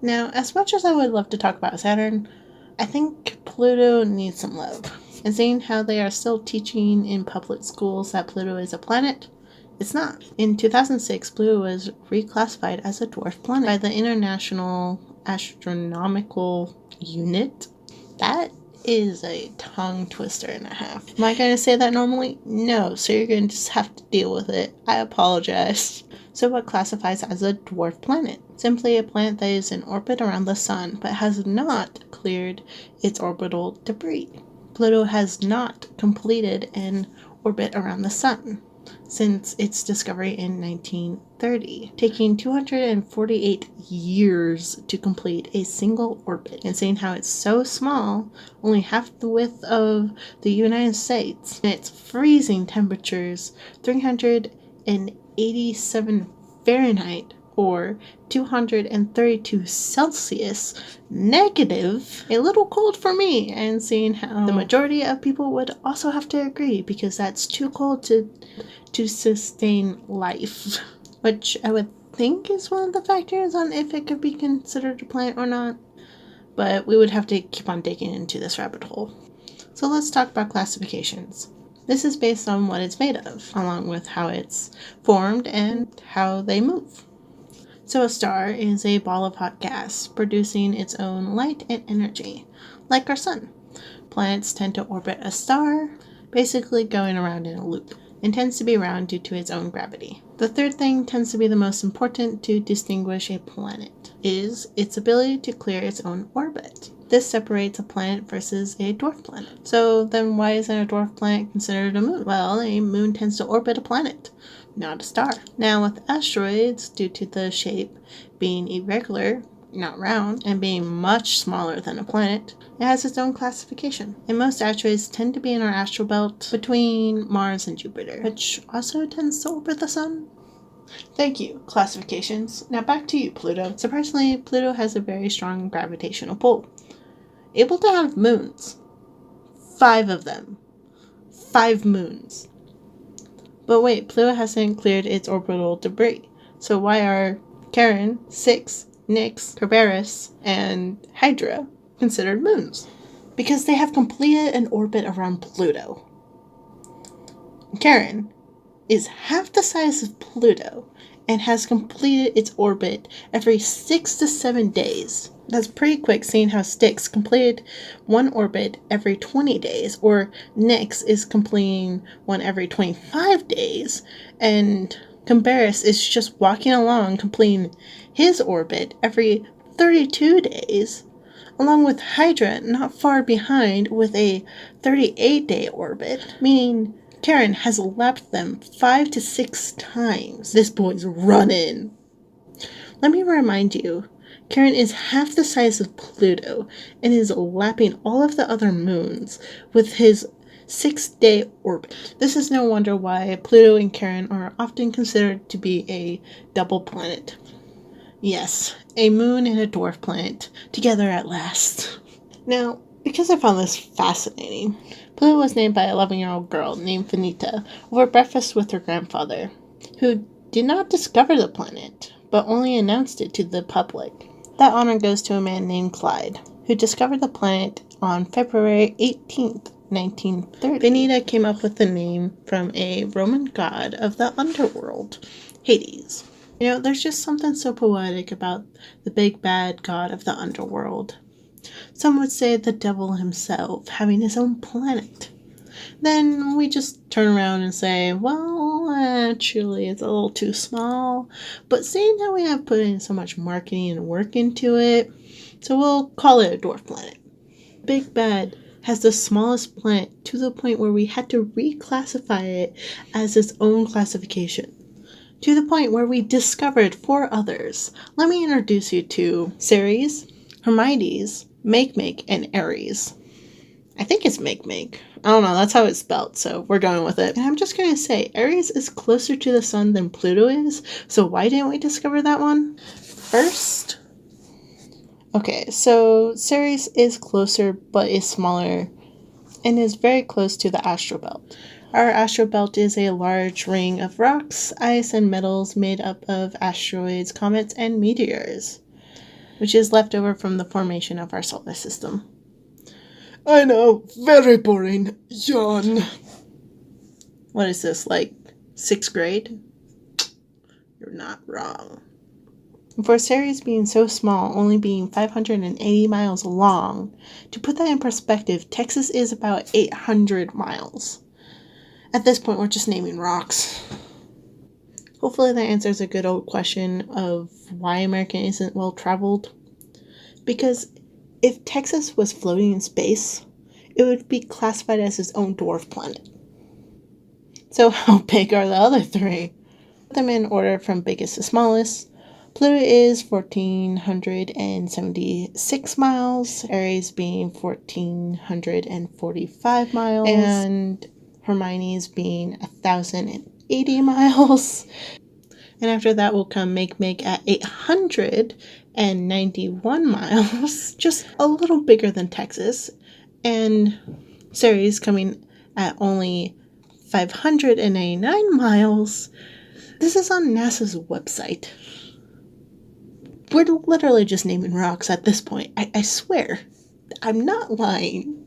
Now, as much as I would love to talk about Saturn, I think Pluto needs some love. And seeing how they are still teaching in public schools that Pluto is a planet, it's not. In 2006, Pluto was reclassified as a dwarf planet by the International Astronomical Union. That is a tongue twister and a half. Am I going to say that normally? No, so you're going to just have to deal with it. I apologize. So what classifies as a dwarf planet? Simply a planet that is in orbit around the sun, but has not cleared its orbital debris. Pluto has not completed an orbit around the sun since its discovery in 1930, taking 248 years to complete a single orbit. And seeing how it's so small, only half the width of the United States, and its freezing temperatures 387 Fahrenheit or 232 Celsius negative, a little cold for me, and seeing how the majority of people would also have to agree because that's too cold to sustain life, which I would think is one of the factors on if it could be considered a planet or not, but we would have to keep on digging into this rabbit hole. So let's talk about classifications. This is based on what it's made of, along with how it's formed and how they move. So a star is a ball of hot gas, producing its own light and energy, like our sun. Planets tend to orbit a star, basically going around in a loop, and tends to be round due to its own gravity. The third thing tends to be the most important to distinguish a planet, is its ability to clear its own orbit. This separates a planet versus a dwarf planet. So then why isn't a dwarf planet considered a moon? Well, a moon tends to orbit a planet, not a star. Now with asteroids, due to the shape being irregular, not round, and being much smaller than a planet, it has its own classification. And most asteroids tend to be in our astral belt between Mars and Jupiter, which also tends to orbit the sun. Thank you, classifications. Now back to you, Pluto. Surprisingly, Pluto has a very strong gravitational pull. Able to have moons. 5 of them. 5 moons. But wait, Pluto hasn't cleared its orbital debris. So why are Charon, Styx, Nix, Kerberos, and Hydra considered moons? Because they have completed an orbit around Pluto. Charon is half the size of Pluto and has completed its orbit every 6 to 7 days. That's pretty quick, seeing how Styx completed one orbit every 20 days, or Nix is completing one every 25 days, and Kerberos is just walking along completing his orbit every 32 days, along with Hydra not far behind with a 38-day orbit, meaning Charon has lapped them 5 to 6 times. This boy's running. Let me remind you, Charon is half the size of Pluto and is lapping all of the other moons with his 6-day orbit. This is no wonder why Pluto and Charon are often considered to be a double planet. Yes, a moon and a dwarf planet, together at last. Now, because I found this fascinating, Pluto was named by an 11-year-old girl named Venita over breakfast with her grandfather, who did not discover the planet, but only announced it to the public. That honor goes to a man named Clyde, who discovered the planet on February 18th, 1930. Venita came up with the name from a Roman god of the underworld, Hades. You know, there's just something so poetic about the big bad god of the underworld. Some would say the devil himself having his own planet. Then we just turn around and say, well, actually, it's a little too small. But seeing how we have put in so much marketing and work into it, so we'll call it a dwarf planet. Big Bad has the smallest planet to the point where we had to reclassify it as its own classification. To the point where we discovered 4 others. Let me introduce you to Ceres, Hermides, Make, and Ares. I think it's Make. I don't know, that's how it's spelled, so we're going with it. And I'm just going to say, Ares is closer to the sun than Pluto is, so why didn't we discover that one first? Okay, so Ceres is closer, but is smaller, and is very close to the astral belt. Our astral belt is a large ring of rocks, ice, and metals made up of asteroids, comets, and meteors. which is left over from the formation of our solar system. I know, very boring. Yawn. What is this, like 6th grade? You're not wrong. For Ceres being so small, only being 580 miles long, to put that in perspective, Texas is about 800 miles. At this point, we're just naming rocks. Hopefully that answers a good old question of why America isn't well traveled. Because if Texas was floating in space, it would be classified as its own dwarf planet. So how big are the other 3? Put them in order from biggest to smallest. Pluto is 1,476 miles, Aries being 1,445 miles, and Hermione's being 1,080 miles. And after that will come Make at 891 miles, just a little bigger than Texas, and Ceres coming at only 599 miles. This is on NASA's website. We're literally just naming rocks at this point. I swear. I'm not lying.